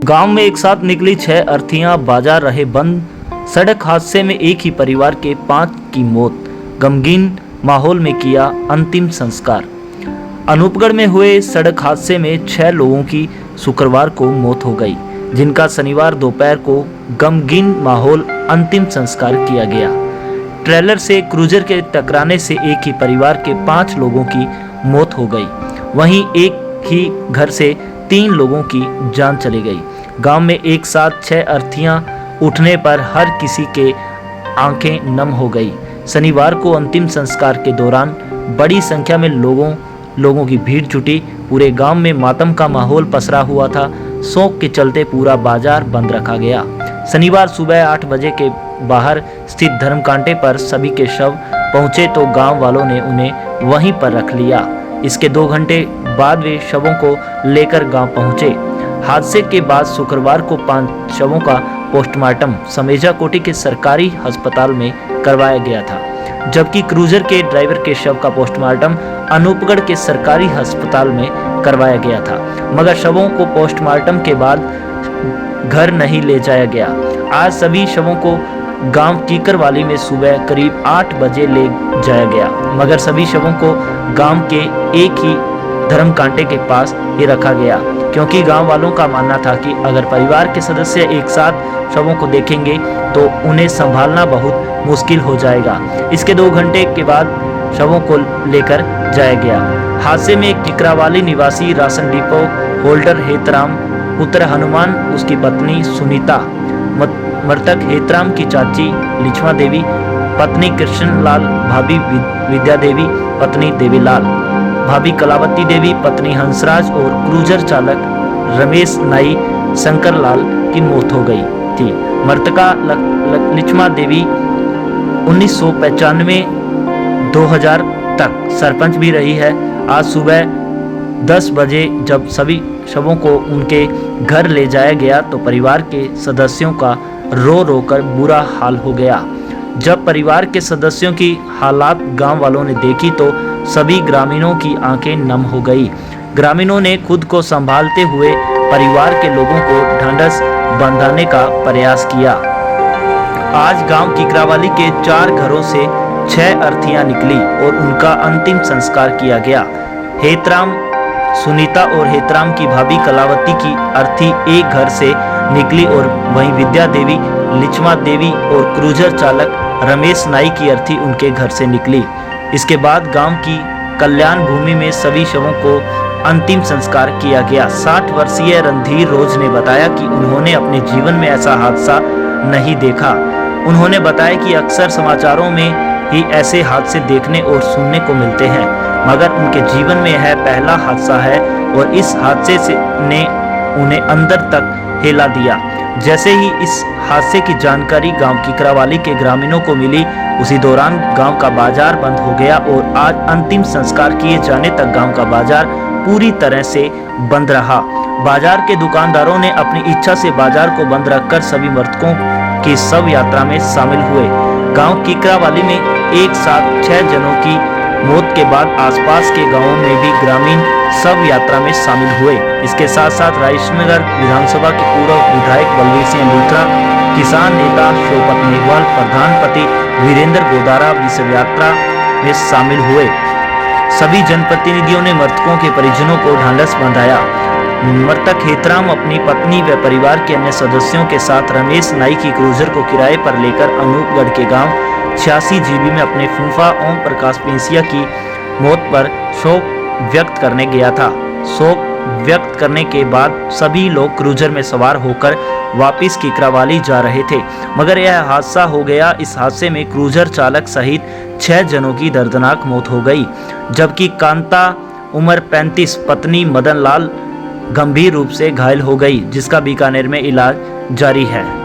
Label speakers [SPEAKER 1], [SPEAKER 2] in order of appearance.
[SPEAKER 1] गांव में एक साथ निकली 6 अर्थियां, बाजार रहे बंद। सड़क हादसे में एक ही परिवार के 5 की मौत। गमगीन माहौल में किया अंतिम संस्कार। अनूपगढ़ में हुए सड़क हादसे में 6 लोगों की शुक्रवार को मौत हो गई, जिनका शनिवार दोपहर को गमगीन माहौल अंतिम संस्कार किया गया। ट्रेलर से क्रूजर के टकराने से एक ही परिवार के 5 लोगों की मौत हो गई। वहीं एक ही घर से 3 लोगों की जान चली गई। गांव में एक साथ 6 अर्थियां उठने पर हर किसी के आंखें नम हो गई। शनिवार को अंतिम संस्कार के दौरान बड़ी संख्या में लोगों की भीड़ जुटी। पूरे गांव में मातम का माहौल पसरा हुआ था। शोक के चलते पूरा बाजार बंद रखा गया। शनिवार सुबह 8 बजे के बाहर स्थित धर्मकांटे पर सभी के शव पहुंचे तो गांव वालों ने उन्हें वहीं पर रख लिया। इसके 2 घंटे बाद वे शवों को लेकर गांव पहुंचे। हादसे के बाद शुक्रवार को 5 शवों का पोस्टमार्टम समेजा कोटी के सरकारी अस्पताल में करवाया गया था, जबकि क्रूजर के ड्राइवर के शव का पोस्टमार्टम अनूपगढ़ के सरकारी अस्पताल में करवाया गया था, मगर शवों को पोस्टमार्टम के बाद घर नहीं ले जाया गया। आज सभी शवों को गांव कीकरवाली में सुबह करीब 8 बजे ले जाया गया, मगर सभी शवों को गांव के एक ही धर्मकांटे के पास ही रखा गया, क्योंकि गांव वालों का मानना था कि अगर परिवार के सदस्य एक साथ शवों को देखेंगे तो उन्हें संभालना बहुत मुश्किल हो जाएगा। इसके 2 घंटे के बाद शवों को लेकर जाया गया। हादसे में किकरावाली निवासी राशन डिपो होल्डर हेतराम पुत्र हनुमान, उसकी पत्नी सुनीता, मृतक हेतराम की चाची लिछमा देवी, पत्नी कृष्णलाल, भाभी विद्या देवी, पत्नी देवीलाल, भाभी कलावती देवी, पत्नी हंसराज और क्रूजर चालक रमेश नाई शंकरलाल की मौत हो गई थी। मृतका लिछमा देवी 1995-2000 तक सरपंच भी रही है। आज सुबह 10 बजे जब सभी शवों को उनके घर ले जाया गया तो परिवार के सदस्यों का रो रो कर बुरा हाल हो गया। जब परिवार के सदस्यों की हालात गांव वालों ने देखी तो सभी ग्रामीणों की आंखें नम हो गई। ग्रामीणों ने खुद को संभालते हुए परिवार के लोगों को ढांढस बंधाने का प्रयास किया। आज गांव कीकरावाली के 4 घरों से 6 अर्थियां निकली और उनका अंतिम संस्कार किया गया। हेतराम सुनीता और हेतराम की भाभी कलावती की अर्थी एक घर से निकली और वहीं विद्या देवी, लिछमा देवी और क्रूजर चालक रमेश नाई की अर्थी उनके घर से निकली। इसके बाद गांव की कल्याण भूमि में सभी शवों को अंतिम संस्कार किया गया। 60 वर्षीय रणधीर रोज ने बताया कि उन्होंने अपने जीवन में ऐसा हादसा नहीं देखा। उन्होंने बताया कि अक्सर समाचारों में ही ऐसे हादसे देखने और सुनने को मिलते हैं, मगर उनके जीवन में यह पहला हादसा है और इस हादसे से ने उन्हें अंदर तक हिला दिया। जैसे ही इस हादसे की जानकारी गांव कीकरावाली के ग्रामीणों को मिली, उसी दौरान गांव का बाजार बंद हो गया और आज अंतिम संस्कार किए जाने तक गांव का बाजार पूरी तरह से बंद रहा। बाजार के दुकानदारों ने अपनी इच्छा से बाजार को बंद रखकर सभी मृतकों की शव यात्रा में शामिल हुए। गांव कीकरावाली में एक साथ 6 जनों की मौत के बाद आसपास के गांवों में भी ग्रामीण शव यात्रा में शामिल हुए। इसके साथ साथ राजनगर विधानसभा के पूर्व विधायक बलवीर सिंह लूथरा, किसान नेता शोपत मेघवाल, प्रधानपति वीरेंद्र गोदारा विश्व यात्रा में शामिल हुए। सभी जनप्रतिनिधियों ने मृतकों के परिजनों को ढांढस बंधाया। मृतक हेतराम अपनी पत्नी व परिवार के अन्य सदस्यों के साथ रमेश नाई की क्रूजर को किराए पर लेकर अनूपगढ़ के गांव 86 जीबी में अपने फूफा ओम प्रकाश पेंसिया की मौत पर शोक व्यक्त करने गया था। शोक व्यक्त करने के बाद सभी लोग क्रूजर में सवार होकर वापस कीकरावाली जा रहे थे, मगर यह हादसा हो गया। इस हादसे में क्रूजर चालक सहित 6 जनों की दर्दनाक मौत हो गई, जबकि कांता उम्र 35 पत्नी मदन लाल गंभीर रूप से घायल हो गई, जिसका बीकानेर में इलाज जारी है।